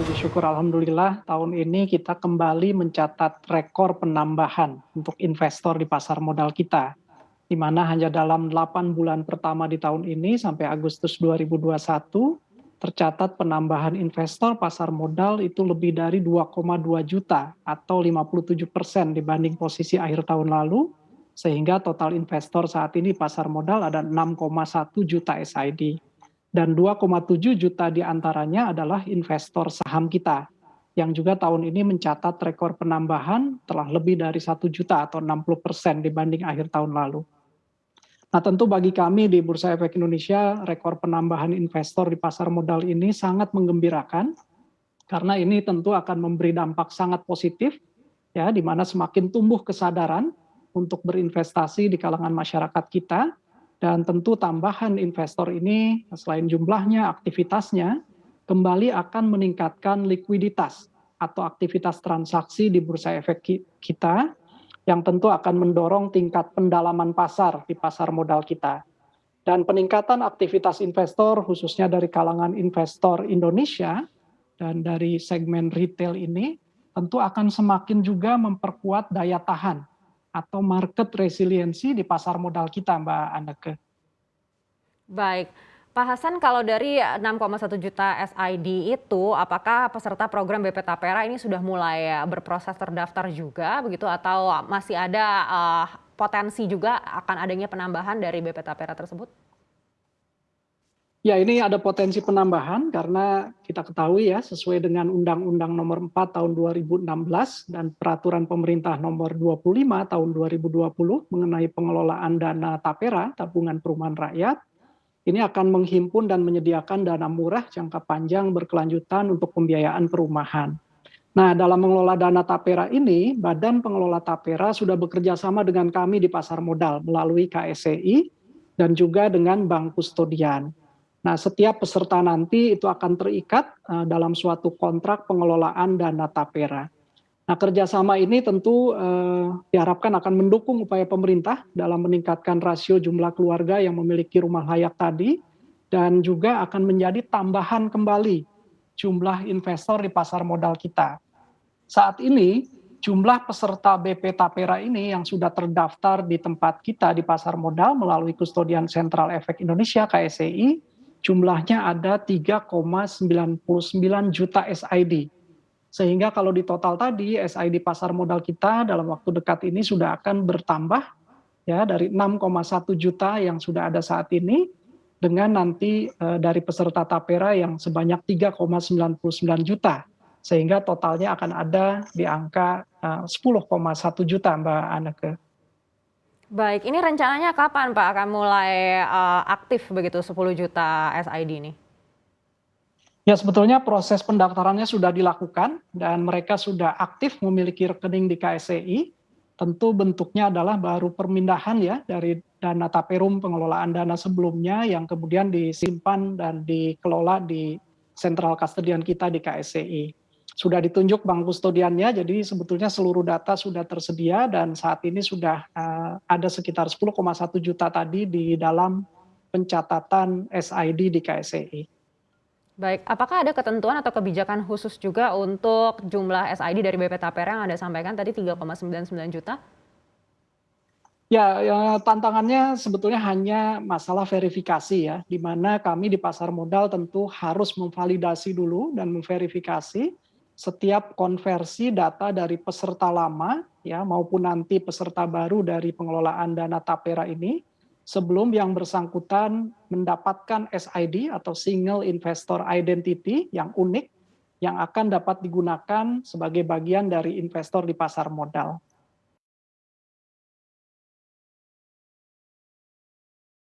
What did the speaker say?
puji syukur alhamdulillah tahun ini kita kembali mencatat rekor penambahan untuk investor di pasar modal kita, di mana hanya dalam 8 bulan pertama di tahun ini sampai Agustus 2021 tercatat penambahan investor pasar modal itu lebih dari 2,2 juta atau 57% dibanding posisi akhir tahun lalu, sehingga total investor saat ini pasar modal ada 6,1 juta SID. Dan 2,7 juta diantaranya adalah investor saham kita, yang juga tahun ini mencatat rekor penambahan telah lebih dari 1 juta atau 60% dibanding akhir tahun lalu. Nah tentu bagi kami di Bursa Efek Indonesia, rekor penambahan investor di pasar modal ini sangat menggembirakan, karena ini tentu akan memberi dampak sangat positif, ya, di mana semakin tumbuh kesadaran untuk berinvestasi di kalangan masyarakat kita. Dan tentu tambahan investor ini selain jumlahnya, aktivitasnya, kembali akan meningkatkan likuiditas atau aktivitas transaksi di bursa efek kita, yang tentu akan mendorong tingkat pendalaman pasar di pasar modal kita. Dan peningkatan aktivitas investor khususnya dari kalangan investor Indonesia dan dari segmen retail ini tentu akan semakin juga memperkuat daya tahan atau market resiliensi di pasar modal kita, Mbak Anneke. Baik, Pak Hasan, kalau dari 6,1 juta SID itu, apakah peserta program BP Tapera ini sudah mulai berproses terdaftar juga begitu, atau masih ada potensi juga akan adanya penambahan dari BP Tapera tersebut? Ya, ini ada potensi penambahan karena kita ketahui ya, sesuai dengan Undang-Undang Nomor 4 Tahun 2016 dan Peraturan Pemerintah Nomor 25 Tahun 2020 mengenai pengelolaan dana tapera, tabungan perumahan rakyat, ini akan menghimpun dan menyediakan dana murah jangka panjang berkelanjutan untuk pembiayaan perumahan. Nah, dalam mengelola dana tapera ini, Badan Pengelola Tapera sudah bekerja sama dengan kami di pasar modal melalui KSEI dan juga dengan bank kustodian. Nah, setiap peserta nanti itu akan terikat dalam suatu kontrak pengelolaan dana tapera. Nah, kerjasama ini tentu diharapkan akan mendukung upaya pemerintah dalam meningkatkan rasio jumlah keluarga yang memiliki rumah layak tadi, dan juga akan menjadi tambahan kembali jumlah investor di pasar modal kita. Saat ini, jumlah peserta BP Tapera ini yang sudah terdaftar di tempat kita di pasar modal melalui Kustodian Sentral Efek Indonesia KSEI, jumlahnya ada 3,99 juta SID. Sehingga kalau di total tadi SID pasar modal kita dalam waktu dekat ini sudah akan bertambah ya dari 6,1 juta yang sudah ada saat ini dengan nanti dari peserta tapera yang sebanyak 3,99 juta. Sehingga totalnya akan ada di angka 10,1 juta, Mbak Anneke. Baik, ini rencananya kapan Pak akan mulai aktif begitu 10 juta SID ini? Ya, sebetulnya proses pendaftarannya sudah dilakukan dan mereka sudah aktif memiliki rekening di KSEI. Tentu bentuknya adalah baru permindahan ya dari dana taperum pengelolaan dana sebelumnya yang kemudian disimpan dan dikelola di sentral kustodian kita di KSEI. Sudah ditunjuk bank kustodiannya, jadi sebetulnya seluruh data sudah tersedia dan saat ini sudah ada sekitar 10,1 juta tadi di dalam pencatatan SID di KSEI. Baik, apakah ada ketentuan atau kebijakan khusus juga untuk jumlah SID dari BP Tapera yang Anda sampaikan tadi 3,99 juta? Ya, tantangannya sebetulnya hanya masalah verifikasi ya, di mana kami di pasar modal tentu harus memvalidasi dulu dan memverifikasi setiap konversi data dari peserta lama ya maupun nanti peserta baru dari pengelolaan dana tapera ini sebelum yang bersangkutan mendapatkan SID atau Single Investor Identity yang unik yang akan dapat digunakan sebagai bagian dari investor di pasar modal.